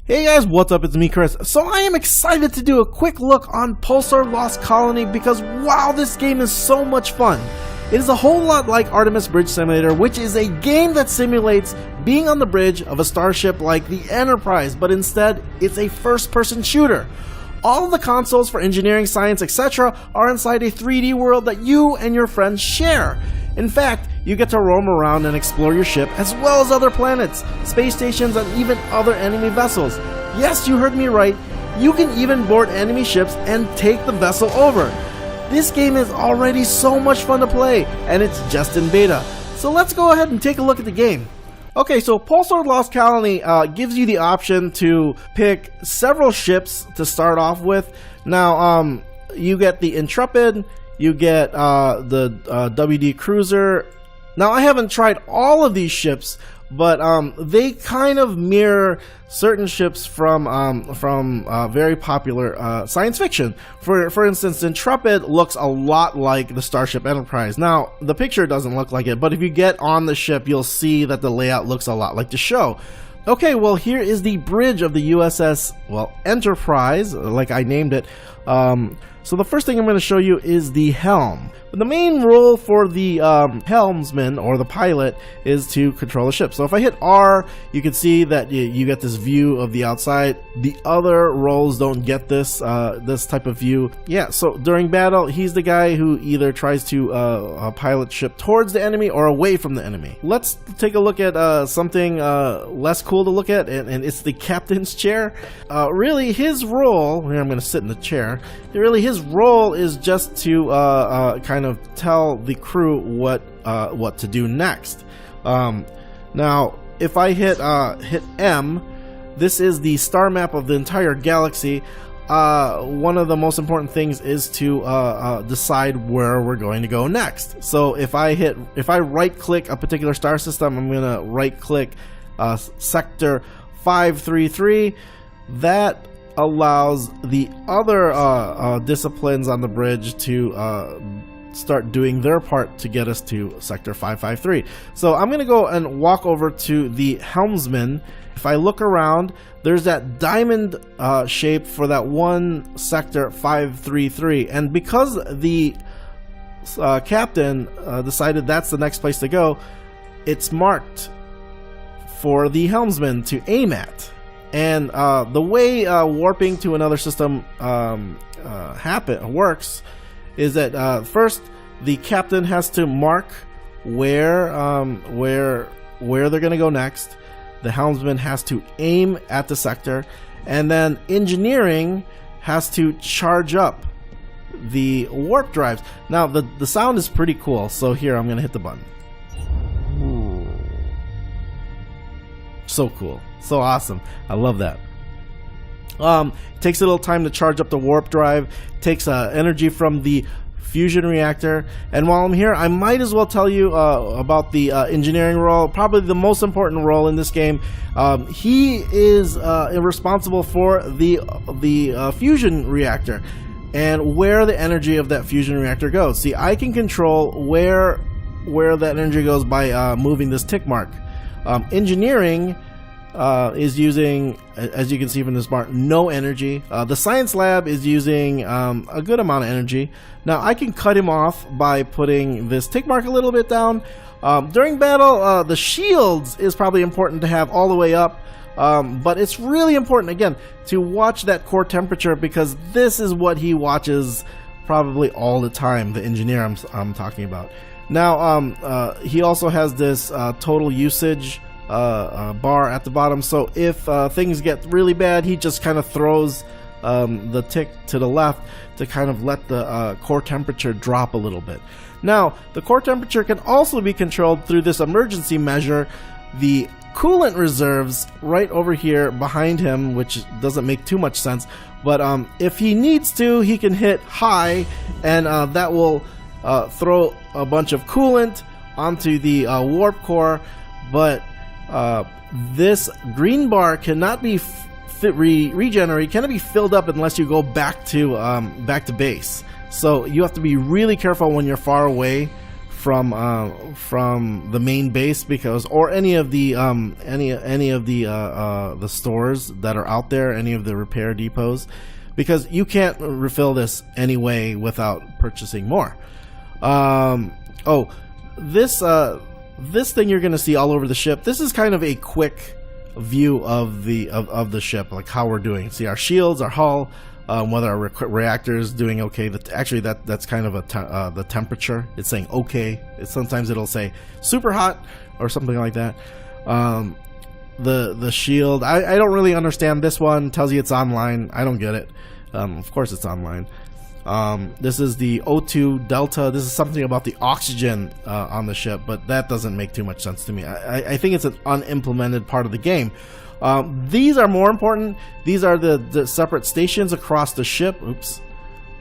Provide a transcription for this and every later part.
Hey guys, what's up? It's me, Chris. So I am excited to do a quick look on PULSAR Lost Colony because wow, this game is so much fun. It is a whole lot like Artemis Bridge Simulator, which is a game that simulates being on the bridge of a starship like the Enterprise, but instead it's a first-person shooter. All of the consoles for engineering, science, etc. are inside a 3D world that you and your friends share. In fact, you get to roam around and explore your ship as well as other planets, space stations, and even other enemy vessels. Yes, you heard me right, you can even board enemy ships and take the vessel over. This game is already so much fun to play, and it's just in beta. So let's go ahead and take a look at the game. Okay, so PULSAR Lost Colony gives you the option to pick several ships to start off with. Now, you get the Intrepid, you get the WD Cruiser. Now, I haven't tried all of these ships, but they kind of mirror certain ships from very popular science fiction. For instance, Intrepid looks a lot like the Starship Enterprise. Now, the picture doesn't look like it, but if you get on the ship, you'll see that the layout looks a lot like the show. Okay, well, here is the bridge of the USS, well, Enterprise, like I named it. So the first thing I'm going to show you is the helm. The main role for the helmsman, or the pilot, is to control the ship. So if I hit R, you can see that you get this view of the outside. The other roles don't get this this type of view. Yeah, so during battle, he's the guy who either tries to pilot ship towards the enemy or away from the enemy. Let's take a look at something less cool to look at, and it's the captain's chair. Really, his role, here I'm going to sit in the chair, really his role is just to kind of tell the crew what to do next. Now, if I hit M, this is the star map of the entire galaxy. One of the most important things is to decide where we're going to go next. So if I right click a particular star system, I'm gonna right click sector 533. That allows the other disciplines on the bridge to start doing their part to get us to sector 553. So I'm gonna go and walk over to the helmsman. If I look around, there's that diamond shape for that one sector 533, and because the captain decided that's the next place to go, it's marked for the helmsman to aim at. And the way warping to another system works is that first the captain has to mark where they're going to go next. The helmsman has to aim at the sector, and then engineering has to charge up the warp drives. Now the sound is pretty cool, so here I'm going to hit the button. Ooh. So cool, so awesome. I love that. It takes a little time to charge up the warp drive, takes energy from the fusion reactor, and while I'm here, I might as well tell you about the engineering role, probably the most important role in this game. He is responsible for the fusion reactor and where the energy of that fusion reactor goes. See, I can control where that energy goes by moving this tick mark. Engineering is using, as you can see from this bar, no energy. The science lab is using a good amount of energy. Now I can cut him off by putting this tick mark a little bit down. During battle, the shields is probably important to have all the way up, but it's really important, again, to watch that core temperature, because this is what he watches probably all the time, the engineer I'm talking about. Now he also has this total usage bar at the bottom, so if things get really bad, he just kind of throws the tick to the left to kind of let the core temperature drop a little bit. Now, the core temperature can also be controlled through this emergency measure, the coolant reserves right over here behind him, which doesn't make too much sense, but if he needs to, he can hit high, and that will throw a bunch of coolant onto the warp core, but this green bar cannot be regenerated, cannot be filled up unless you go back to base. So you have to be really careful when you're far away from the main base, because, or any of the the stores that are out there, any of the repair depots, because you can't refill this anyway without purchasing more. Oh, this thing you're gonna see all over the ship. This is kind of a quick view of the ship, like how we're doing. See our shields, our hull, whether our reactor is doing okay. Actually, that's kind of the temperature. It's saying okay. Sometimes it'll say super hot or something like that. The shield, I don't really understand this one. Tells you it's online. I don't get it. Of course it's online. This is the O2 delta. This is something about the oxygen on the ship, but that doesn't make too much sense to me. I think it's an unimplemented part of the game. These are more important. These are the separate stations across the ship. Oops.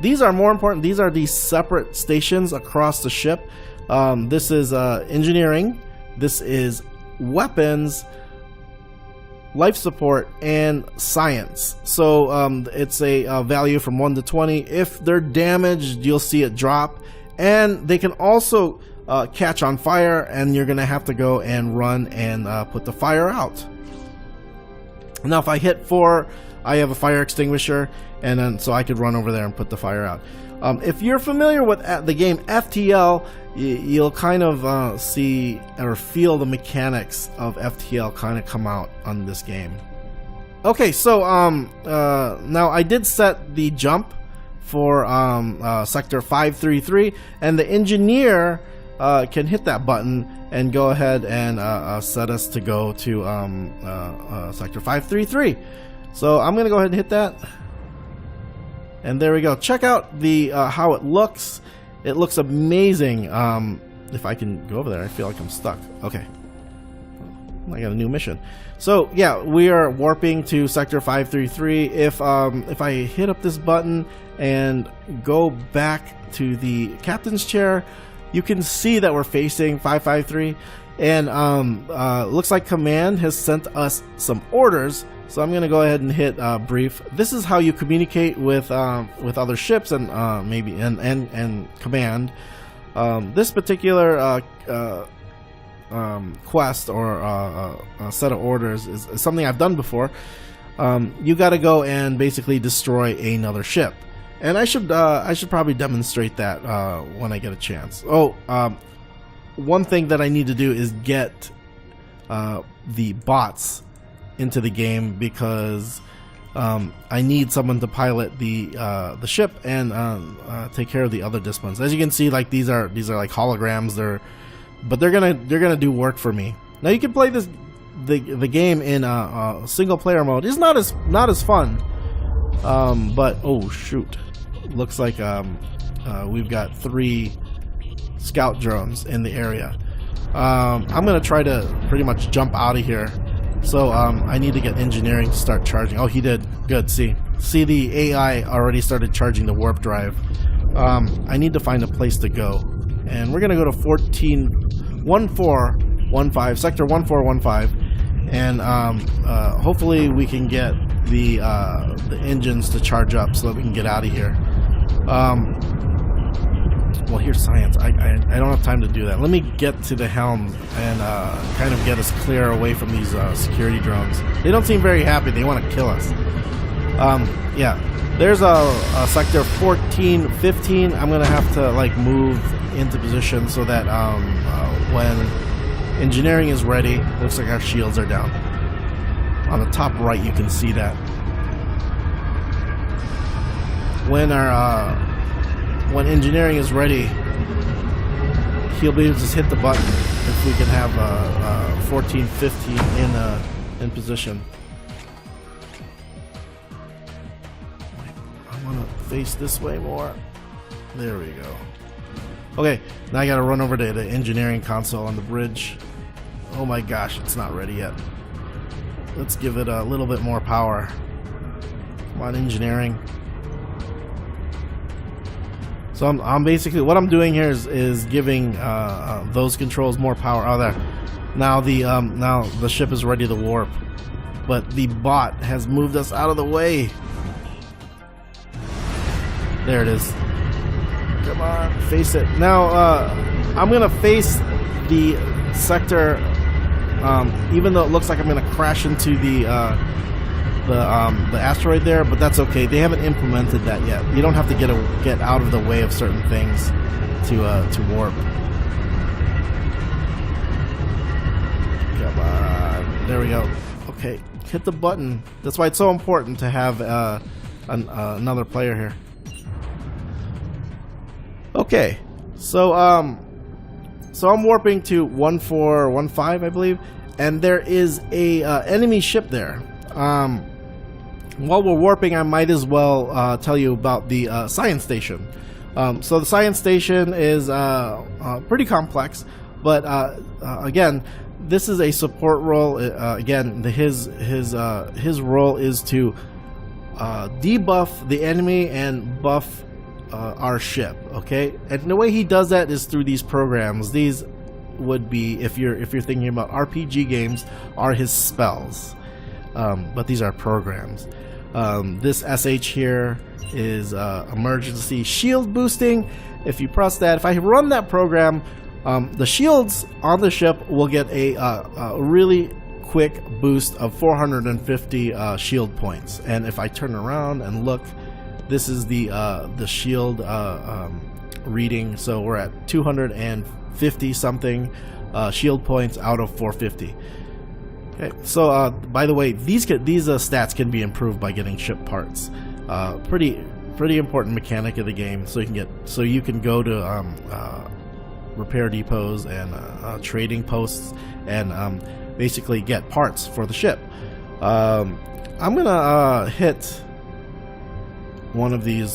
These are more important. These are the separate stations across the ship. This is engineering. This is weapons, life support, and science. So it's a value from 1 to 20. If they're damaged, you'll see it drop, and they can also catch on fire, and you're gonna have to go and run and put the fire out. Now if I hit 4, I have a fire extinguisher, and then so I could run over there and put the fire out. If you're familiar with the game FTL, you'll kind of see or feel the mechanics of FTL kind of come out on this game. Okay, so now I did set the jump for sector 533, and the engineer can hit that button and go ahead and set us to go to sector 533. So I'm gonna go ahead and hit that. And there we go. Check out the how it looks. It looks amazing. If I can go over there, I feel like I'm stuck. Okay. I got a new mission. So yeah, we are warping to sector 533. If I hit up this button and go back to the captain's chair, you can see that we're facing 553. And looks like command has sent us some orders. So I'm going to go ahead and hit brief. This is how you communicate with other ships and maybe and command. This particular quest or set of orders is something I've done before. You got to go and basically destroy another ship, and I should probably demonstrate that when I get a chance. Oh, one thing that I need to do is get the bots into the game, because I need someone to pilot the ship and take care of the other disciplines. As you can see, like these are like holograms. They're gonna do work for me. Now you can play the game in single player mode. It's not as fun, but oh shoot, looks like we've got 3 scout drones in the area. I'm gonna try to pretty much jump out of here. So I need to get engineering to start charging. Oh, he did. Good. See the AI already started charging the warp drive. I need to find a place to go, and we're gonna go to 1415 sector 1415, and hopefully we can get the engines to charge up so that we can get out of here. Well, here's science. I don't have time to do that. Let me get to the helm and kind of get us clear away from these security drones. They don't seem very happy. They want to kill us. Yeah, there's a sector 1415. I'm gonna have to like move into position so that when engineering is ready, looks like our shields are down. On the top right, you can see that. When engineering is ready, he'll be able to just hit the button if we can have 1415 in position. I want to face this way more. There we go. Okay, now I gotta run over to the engineering console on the bridge. Oh my gosh, it's not ready yet. Let's give it a little bit more power. Come on, engineering. So I'm basically, what I'm doing here is giving those controls more power. Oh, there. Now the ship is ready to warp, but the bot has moved us out of the way. There it is. Come on, face it. Now, I'm gonna face the sector, even though it looks like I'm gonna crash into the asteroid there, but that's okay. They haven't implemented that yet. You don't have to get out of the way of certain things to warp. Come on, there we go. Okay, hit the button. That's why it's so important to have another player here. Okay, so I'm warping to 1415, I believe, and there is a enemy ship there. While we're warping, I might as well tell you about the science station. So the science station is pretty complex, but again, this is a support role. Again, his role is to debuff the enemy and buff our ship. Okay, and the way he does that is through these programs. These would be, if you're thinking about RPG games, are his spells, but these are programs. This SH here is emergency shield boosting. If you press that, if I run that program, the shields on the ship will get a really quick boost of 450 shield points. And if I turn around and look, this is the shield reading. So we're at 250 something shield points out of 450. Okay, so by the way, these stats can be improved by getting ship parts. Pretty important mechanic of the game. So you can go to repair depots and trading posts and basically get parts for the ship. I'm gonna hit one of these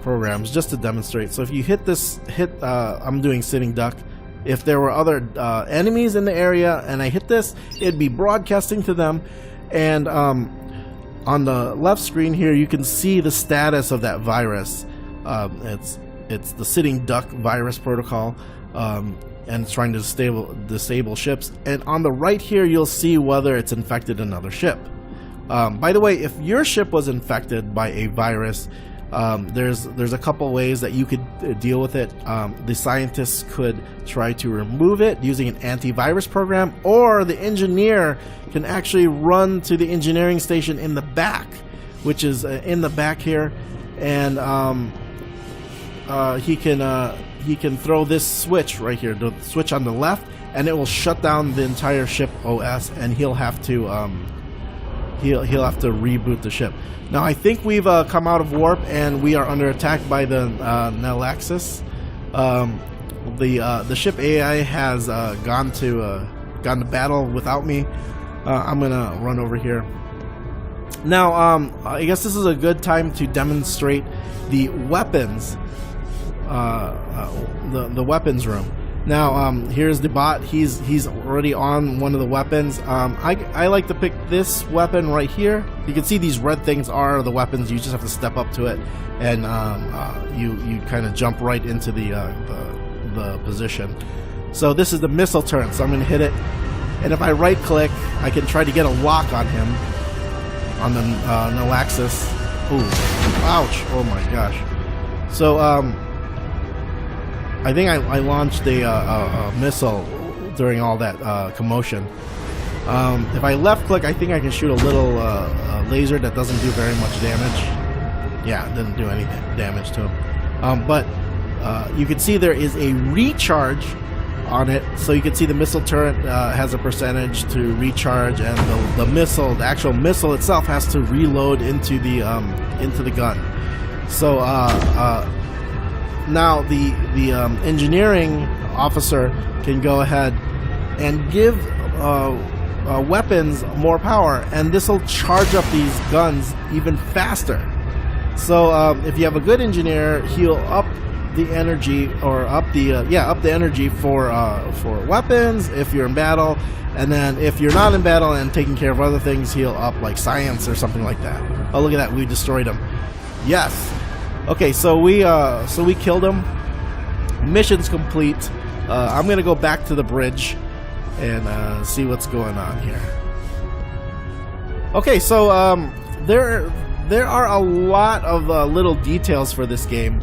programs just to demonstrate. So if you hit this, I'm doing sitting duck. If there were other enemies in the area and I hit this, it'd be broadcasting to them. And on the left screen here, you can see the status of that virus. It's the sitting duck virus protocol, and it's trying to disable ships. And on the right here, you'll see whether it's infected another ship. By the way, if your ship was infected by a virus, there's a couple ways that you could deal with it. The scientists could try to remove it using an antivirus program, or the engineer can actually run to the engineering station in the back, which is in the back here, and he can throw this switch right here, the switch on the left, and it will shut down the entire ship OS, and he'll have to reboot the ship. Now I think we've come out of warp and we are under attack by the Nelaxis. The ship AI has gone to battle without me. I'm gonna run over here. Now I guess this is a good time to demonstrate the weapons, the weapons room. Now here's the bot. He's already on one of the weapons. I like to pick this weapon right here. You can see these red things are the weapons. You just have to step up to it, and you kind of jump right into the position. So this is the missile turret. So I'm going to hit it, and if I right click, I can try to get a lock on him on the Nelaxis. Ooh, ouch! Oh my gosh. So I think I launched a missile during all that commotion. If I left click, I think I can shoot a little laser that doesn't do very much damage. Yeah, it doesn't do any damage to him. But you can see there is a recharge on it. So you can see the missile turret has a percentage to recharge, and the actual missile itself has to reload into the gun. So now the engineering officer can go ahead and give weapons more power, and this will charge up these guns even faster. So if you have a good engineer, he'll up the energy, or up the energy for weapons if you're in battle, and then if you're not in battle and taking care of other things, he'll up like science or something like that. Oh, look at that, we destroyed him. Yes. Okay, so we killed him. Mission's complete. I'm gonna go back to the bridge and see what's going on here. Okay, so there are a lot of little details for this game.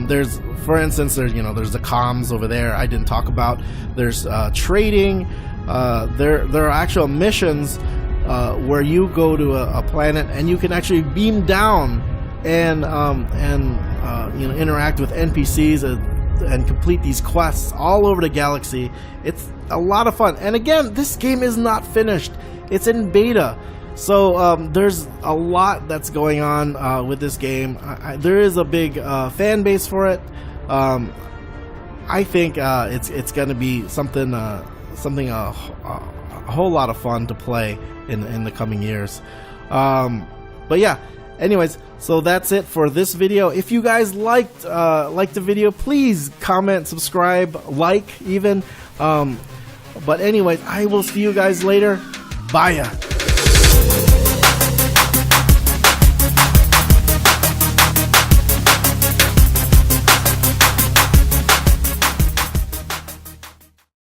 There's, for instance, there's the comms over there I didn't talk about. There's trading. There are actual missions where you go to a planet and you can actually beam down and interact with NPCs and complete these quests all over the galaxy. It's a lot of fun. And again, this game is not finished. It's in beta. So there's a lot that's going on with this game. There is a big fan base for it. I think it's going to be something a whole lot of fun to play in the coming years. But yeah, anyways, so that's it for this video. If you guys liked the video, please comment, subscribe, like even. But anyways, I will see you guys later. Bye ya.